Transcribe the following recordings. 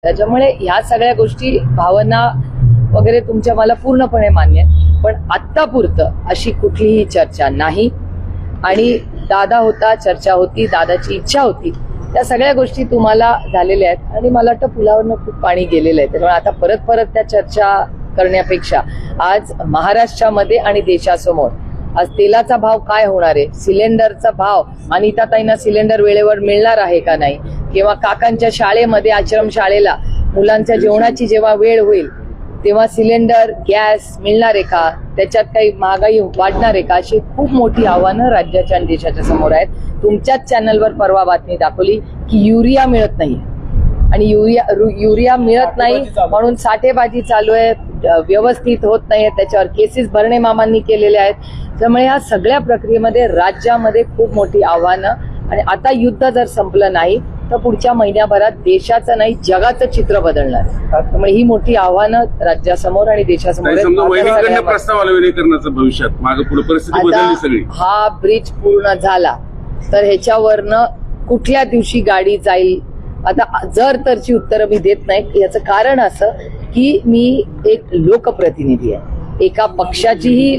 त्याच्यामुळे ह्या सगळ्या गोष्टी भावना वगैरे तुमच्या मला पूर्णपणे मान्य आहे, पण आत्तापुरतं अशी कुठलीही चर्चा नाही. आणि दादा होता, चर्चा होती, दादाची इच्छा होती, त्या सगळ्या गोष्टी तुम्हाला झालेल्या आहेत. आणि मला वाटतं पुलावरनं खूप पाणी गेलेलं आहे. त्यामुळे आता परत परत त्या चर्चा करण्यापेक्षा आज महाराष्ट्रामध्ये आणि देशासमोर आज तेलाचा भाव काय होणार आहे, सिलेंडरचा भाव, अनिताताईंना सिलेंडर वेळेवर मिळणार आहे का नाही, किंवा काकांच्या शाळेमध्ये आश्रमशाळेला मुलांच्या जेवणाची जेव्हा वेळ होईल तेव्हा सिलेंडर गॅस मिळणार आहे का, त्याच्यात काही महागाई वाढणार आहे का, अशी खूप मोठी आव्हानं राज्याच्या आणि देशाच्या समोर आहेत. तुमच्याच चॅनलवर परवा बातमी दाखवली की युरिया मिळत नाही, आणि युरिया मिळत नाही म्हणून साठेबाजी चालू आहे, व्यवस्थित होत नाहीये, त्याच्यावर केसेस भरणे मामांनी केलेले आहेत. त्यामुळे ह्या सगळ्या प्रक्रियेमध्ये राज्यामध्ये खूप मोठी आव्हानं, आणि आता युद्ध जर संपलं नाही तर पुढच्या महिन्याभरात देशाचं नाही जगाचं चित्र बदलणार. त्यामुळे ही मोठी आव्हानं राज्यासमोर आणि देशासमोर प्रस्ताव आला विलीनीकरणाचं भविष्यात मागे पुढे परिस्थिती बदलली सगळी. हा ब्रिज पूर्ण झाला तर ह्याच्यावरनं कुठल्या दिवशी गाडी जाईल, आता जर तरची उत्तरं मी देत नाही. याचं कारण असं की मी एक लोकप्रतिनिधी आहे, एका पक्षाचीही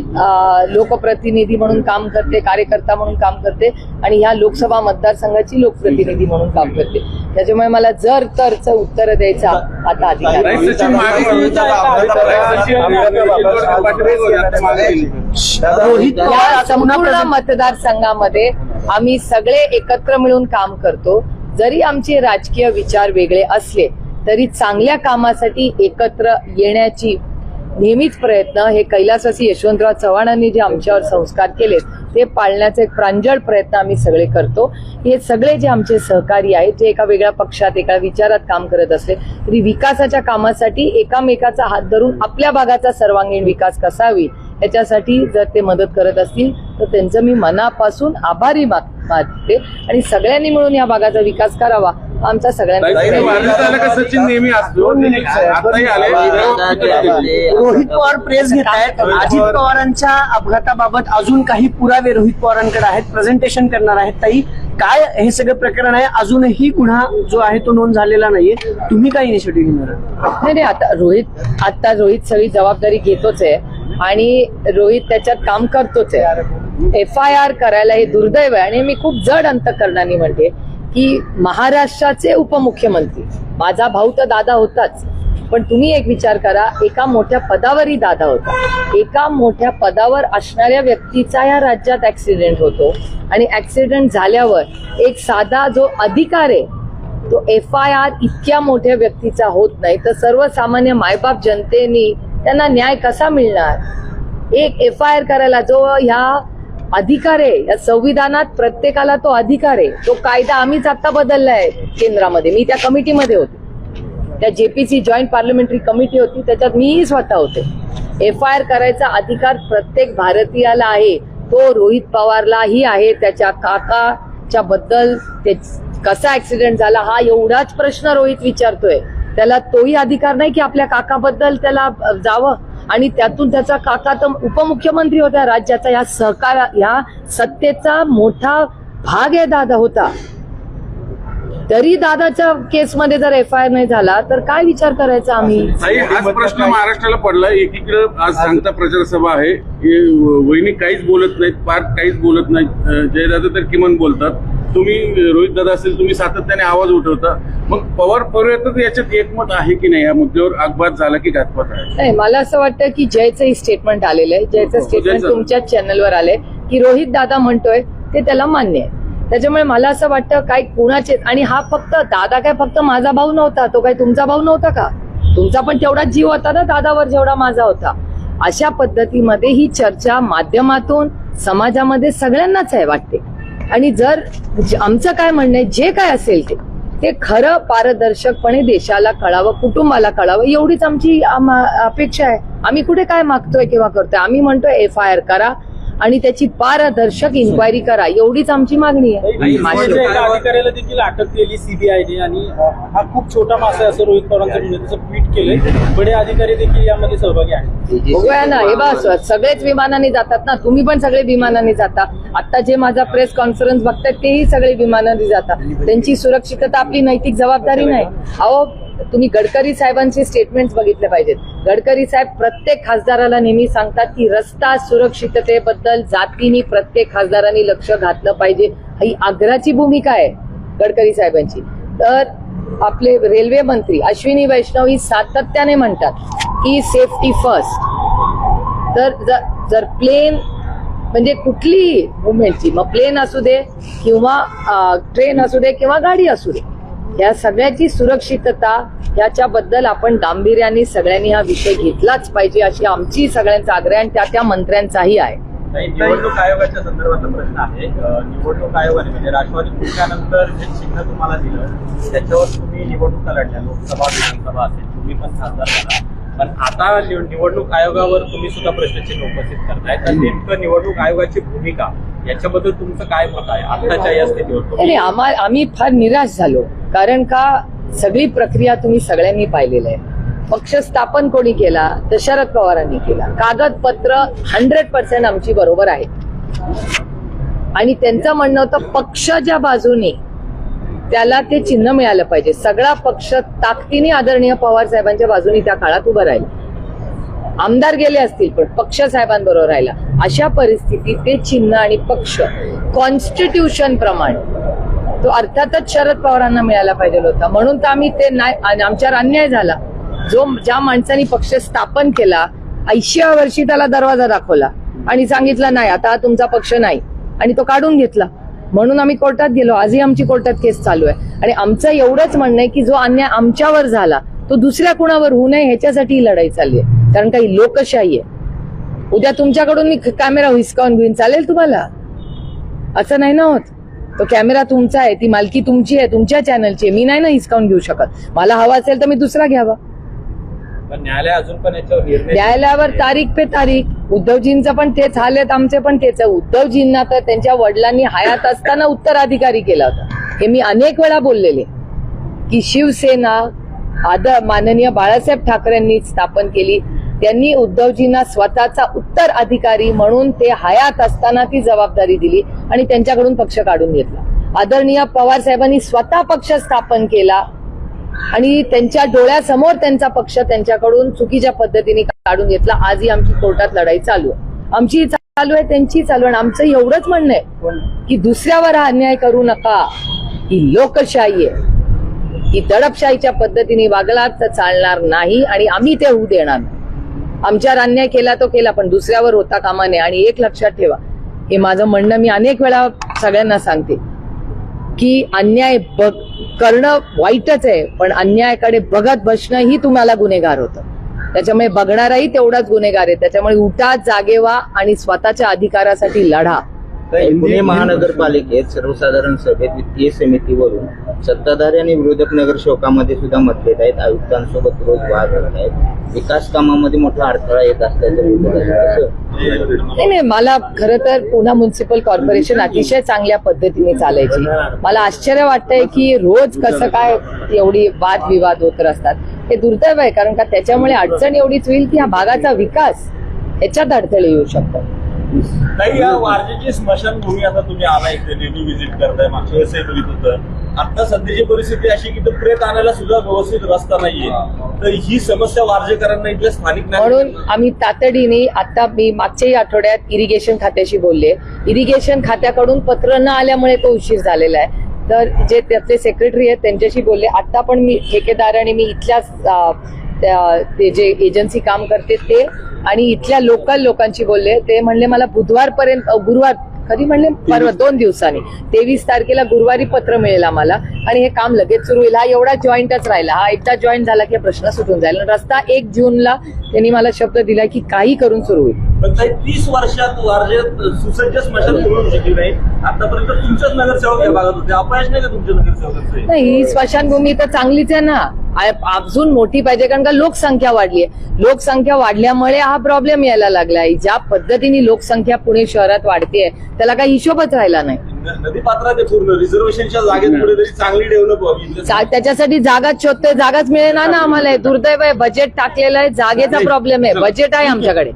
लोकप्रतिनिधी म्हणून काम करते, कार्यकर्ता म्हणून काम करते, आणि ह्या लोकसभा मतदारसंघाची लोकप्रतिनिधी म्हणून काम करते. त्याच्यामुळे मला जर तरचं उत्तर द्यायचा आता अधिकार. या संपूर्ण मतदारसंघामध्ये आम्ही सगळे एकत्र मिळून काम करतो. जरी आमचे राजकीय विचार वेगळे असले तरी चांगल्या कामासाठी एकत्र येण्याची नेहमीच प्रयत्न, हे कैलासवासी यशवंतराव चव्हाणांनी जे आमच्यावर संस्कार केलेत ते पाळण्याचे एक प्रांजळ प्रयत्न आम्ही सगळे करतो. हे सगळे जे आमचे सहकारी आहेत, जे एका वेगळ्या पक्षात एका विचारात काम करत असले तरी विकासाच्या कामासाठी एकामेकाचा हात धरून आपल्या भागाचा सर्वांगीण विकास कसा होईल याच्यासाठी जर ते मदत करत असतील तर त्यांचं मी मनापासून आभारी मानते. आणि सगळ्यांनी मिळून या भागाचा विकास करावा आमचा सगळ्यांचा. सचिन नेहमी असतो, रोहित पवार प्रेस घेत आहेत. अजित पवारांच्या अपघाताबाबत अजून काही पुरावे रोहित पवारांकडे आहेत, प्रेझेंटेशन करणार आहेत. ताई, काय हे सगळं प्रकरण आहे, अजूनही गुन्हा जो आहे तो नोंद झालेला नाहीये, तुम्ही काय इनिशिएटिव्ह घेणार? नाही, आता रोहित सगळी जबाबदारी घेतोच आहे आणि रोहित त्याच्यात काम करतोच आहे. FIR करायला हे दुर्दैव आहे. आणि मी खूप जड अंतकरणाने म्हणते की महाराष्ट्राचे उपमुख्यमंत्री, माझा भाऊ तर दादा होताच, पण तुम्ही एक विचार करा, एका मोठ्या पदावरही दादा होता, एका मोठ्या पदावर असणाऱ्या व्यक्तीचा या राज्यात ऍक्सिडेंट होतो, आणि ऍक्सिडेंट झाल्यावर एक साधा जो अधिकार आहे तो FIR इतक्या मोठ्या व्यक्तीचा होत नाही, तर सर्वसामान्य मायबाप जनतेनी त्यांना न्याय कसा मिळणार? एक FIR करायला जो ह्या अधिकार आहे, या संविधानात प्रत्येकाला तो अधिकार आहे. तो कायदा आम्हीच आता बदललाय केंद्रामध्ये, मी त्या कमिटीमध्ये होते, त्या JPC जॉईंट पार्लमेंटरी कमिटी होती, त्याच्यात मीही स्वतः होते. FIR करायचा अधिकार प्रत्येक भारतीयाला आहे, तो रोहित पवारलाही आहे. त्याच्या काकाच्या बद्दल ते कसा ऍक्सिडेंट झाला हा एवढाच प्रश्न रोहित विचारतोय, त्याला तोही अधिकार नाही की आपल्या काकाबद्दल त्याला जावं. आणि त्यातून त्याचा काका तर उपमुख्यमंत्री होता राज्याचा, ह्या सत्तेचा मोठा भाग आहे दादा होता, तरी दादाच्या केसमध्ये जर FIR नाही झाला तर काय विचार करायचा आम्ही? हाच प्रश्न महाराष्ट्राला पडला. एकीकडे आज सांगता प्रचार सभा आहे, वहिनी काहीच बोलत नाहीत, पार्थ काहीच बोलत नाहीत, जयदादा तर किमान बोलतात, तुम्ही रोहित दादा असेल तुम्ही सातत्याने आवाज उठवता. मग पवार परिवारात याच्यात एकमत आहे की नाही, या मुद्द्यावर अपघात झाला की घातपात आहे? नाही, मला असं वाटतं की जयचं स्टेटमेंट आलेलं आहे, जयचं स्टेटमेंट तुमच्याच चॅनलवर आलंय की रोहित दादा म्हणतोय ते त्याला मान्य आहे. त्याच्यामुळे मला असं वाटतं काय कुणाचे, आणि हा फक्त दादा काय फक्त माझा भाऊ नव्हता, तो काय तुमचा भाऊ नव्हता का? तुमचा पण तेवढाच जीव होता ना दादावर जेवढा माझा होता. अशा पद्धतीमध्ये ही चर्चा माध्यमातून समाजामध्ये सगळ्यांनाच आहे वाटते. आणि जर आमचं काय म्हणणं आहे, जे काय असेल ते खरं पारदर्शकपणे देशाला कळावं, कुटुंबाला कळावं, एवढीच आमची अपेक्षा आहे. आम्ही कुठे काय मागतोय किंवा करतोय, आम्ही म्हणतोय FIR करा आणि त्याची पारदर्शक इन्क्वायरी करा, एवढीच आमची मागणी आहे. अधिकाऱ्याला देखील अटक केली CBIने, आणि हा खूप छोटा मासा आहे असं रोहित पवारांचं ट्विट केलंय. बडे अधिकारी देखील यामध्ये सहभागी आहेत. बघूया ना, हे बस सगळेच विमानाने जातात ना, तुम्ही पण सगळे विमानाने जाता. आता जे माझा प्रेस कॉन्फरन्स बघतात तेही सगळे विमानाने जातात. त्यांची सुरक्षितता आपली नैतिक जबाबदारी नाही? अहो, तुम्ही गडकरी साहेबांचे स्टेटमेंट्स बघितले पाहिजेत. गडकरी साहेब प्रत्येक खासदाराला नेहमी सांगतात की रस्ता सुरक्षिततेबद्दल जातीने प्रत्येक खासदारांनी लक्ष घातलं पाहिजे. ही आग्राची भूमिका आहे गडकरी साहेबांची. तर आपले रेल्वे मंत्री अश्विनी वैष्णव ही सातत्याने म्हणतात की सेफ्टी फर्स्ट. तर जर प्लेन म्हणजे कुठलीही मुवमेंटची, मग प्लेन असू दे किंवा ट्रेन असू दे किंवा गाडी असू दे, या सगळ्याची सुरक्षितता याच्याबद्दल आपण गांभीर्याने सगळ्यांनी हा विषय घेतलाच पाहिजे अशी आमची सगळ्यांचा आग्रह आणि त्या मंत्र्यांचाही आहे. निवडणूक आयोगाच्या संदर्भातला प्रश्न आहे. निवडणूक आयोगाने म्हणजे राष्ट्रवादी पक्षानंतर जे चिन्ह तुम्हाला दिलं त्याच्यावर तुम्ही निवडणुका लढल्या, लोकसभा विधानसभा असेल, तुम्ही पण खासदार झाला. पण आता निवडणूक आयोगावर तुम्ही सुद्धा प्रश्नचिन्ह उपस्थित करताय. तर नेमकं निवडणूक आयोगाची भूमिका याच्याबद्दल तुमचं काय मत आहे आताच्या या स्थितीवर? आम्ही फार निराश झालो, कारण का सगळी प्रक्रिया तुम्ही सगळ्यांनी पाहिलेलं आहे. पक्ष स्थापन कोणी केला तर शरद पवारांनी केला. कागदपत्र 100% आमची बरोबर आहे आणि त्यांचं म्हणणं होतं पक्षाच्या बाजूने त्याला ते चिन्ह मिळालं पाहिजे. सगळा पक्ष ताकदीने आदरणीय पवार साहेबांच्या बाजूने त्या काळात उभं राहिला. आमदार गेले असतील पण पक्ष साहेबांबरोबर राहिला. अशा परिस्थितीत ते चिन्ह आणि पक्ष कॉन्स्टिट्यूशन प्रमाणे तो अर्थातच शरद पवारांना मिळायला पाहिजे होता. म्हणून तर आम्ही ते नाही, आमच्यावर अन्याय झाला. ज्या माणसाने पक्ष स्थापन केला 80व्या वर्षी त्याला दरवाजा दाखवला आणि सांगितलं नाही आता तुमचा पक्ष नाही आणि तो काढून घेतला. म्हणून आम्ही कोर्टात गेलो. आजही आमची कोर्टात केस चालू आहे आणि आमचं एवढंच म्हणणं आहे की जो अन्याय आमच्यावर झाला तो दुसऱ्या कुणावर होऊ नये ह्याच्यासाठी ही लढाई चालली आहे. कारण काही लोकशाही आहे. उद्या तुमच्याकडून मी कॅमेरा हिसकावून घेऊन चालेल तुम्हाला? असं नाही ना होत. तो कॅमेरा तुमचा आहे, ती मालकी तुमची आहे, तुमच्या चॅनलची आहे. मी नाही ना हिसकावून घेऊ शकत. मला हवा असेल तर मी दुसरा घ्यावा. न्यायालय अजून पण याच्यावर निर्णय न्यायालयावर तारीख पे तारीख. उद्धवजींचं पण तेच हाल आहेत, आमचे पण तेच आहे. उद्धवजींना तर त्यांच्या वडिलांनी हयात असताना उत्तराधिकारी केला होता. हे मी अनेक वेळा बोललेले की शिवसेना माननीय बाळासाहेब ठाकरेंनी स्थापन केली. त्यांनी उद्धवजींना स्वतःचा उत्तराधिकारी म्हणून ते हयात असताना ती जबाबदारी दिली आणि त्यांच्याकडून पक्ष काढून घेतला. आदरणीय पवार साहेबांनी स्वतः पक्ष स्थापन केला आणि त्यांच्या डोळ्यासमोर त्यांचा पक्ष त्यांच्याकडून चुकीच्या पद्धतीने काढून घेतला. आजही आमची कोर्टात लढाई चालू आहे. आमची चालू आहे, त्यांची चालू आहे. आमचं एवढंच म्हणणं आहे की दुसऱ्यावर हा अन्याय करू नका. ही लोकशाही आहे. ही दडपशाहीच्या पद्धतीने वागला तर चालणार नाही आणि आम्ही ते होऊ देणार नाही. आमच्यावर अन्याय केला तो केला पण दुसऱ्यावर होता कामा नये. आणि एक लक्षात ठेवा, हे माझं म्हणणं मी अनेक वेळा सगळ्यांना सांगते की अन्याय करणं वाईटच आहे पण अन्यायाकडे बघत बसणं ही तुम्हाला गुन्हेगार होतं. त्याच्यामुळे बघणाराही तेवढाच गुन्हेगार आहे. त्याच्यामुळे उठा, जागे व्हा आणि स्वतःच्या अधिकारासाठी लढा. पुणे महानगरपालिकेत सर्वसाधारण सभेत वित्तीय समितीवरून सत्ताधारी आणि विरोधक नगरसेवकांमध्ये सुद्धा मतभेद आहेत. आयुक्तांसोबत रोज वाद होत आहेत. विकास कामामध्ये मोठा अडथळा येत असल्याचं नाही, मला खरं तर पुणे म्युन्सिपल कॉर्पोरेशन अतिशय चांगल्या पद्धतीने चालायची. मला आश्चर्य वाटतंय की रोज कसं काय एवढी वादविवाद होत असतात. हे दुर्दैव आहे, कारण का त्याच्यामुळे अडचण एवढीच होईल की हा भागाचा विकास याच्यात अडथळे येऊ शकतात. नाही, या वारजेची स्मशानभूमी आता तुम्ही आला इथे नेहमी व्हिजिट करताय. मागच्या वेळेसही बघित होतं. आता सध्याची परिस्थिती अशी की प्रेत आणायला सुद्धा व्यवस्थित रस्ता नाहीये. तर ही समस्या वारजेकरांना इथल्या स्थानिक म्हणून आम्ही तातडीने आता मी मागच्याही आठवड्यात इरिगेशन खात्याशी बोलले. इरिगेशन खात्याकडून पत्र न आल्यामुळे तो उशीर झालेला आहे. तर जे त्यातले सेक्रेटरी आहेत त्यांच्याशी बोलले. आता पण मी ठेकेदार आणि मी इथल्या ते जे एजन्सी काम करते ते आणि इथल्या लोकल लोकांशी बोलले. ते म्हणले मला बुधवारपर्यंत, गुरुवार कधी म्हणले परवा 2 दिवसांनी 23 तारखेला गुरुवारी पत्र मिळेल आम्हाला आणि हे काम लगेच सुरू होईल. हा एवढा जॉईंटच राहिला. हा एकदा जॉईंट झाला की प्रश्न सुटून जाईल. रस्ता 1 जूनला त्यांनी मला शब्द दिला की काही करून सुरू होईल. पण 30 वर्षात वारजेत सुसज्ज स्मशानभूमी होऊ शकली नाही. आतापर्यंत तुमच्याच नगरसेवक या भागात होते. अपयश नाही का तुमच्या नगरसेवकांचं? नाही, ही स्मशानभूमी तर चांगलीच आहे ना. अजून मोठी पाहिजे, कारण का लोकसंख्या वाढली आहे. लोकसंख्या वाढल्यामुळे हा प्रॉब्लेम यायला लागलाय. ज्या पद्धतीने लोकसंख्या पुणे शहरात वाढतेय त्याला काही हिशोबच राहिला नाही. नदी पात्रात पूर्ण रिझर्वेशनच्या जागेत कुठेतरी चांगली डेव्हलप व्हावी. त्याच्यासाठी जागाच शोधतोय, जागाच मिळेना ना आम्हाला. दुर्दैव आहे. बजेट टाकलेलं आहे, जागेचा प्रॉब्लेम आहे. बजेट आहे आमच्याकडे.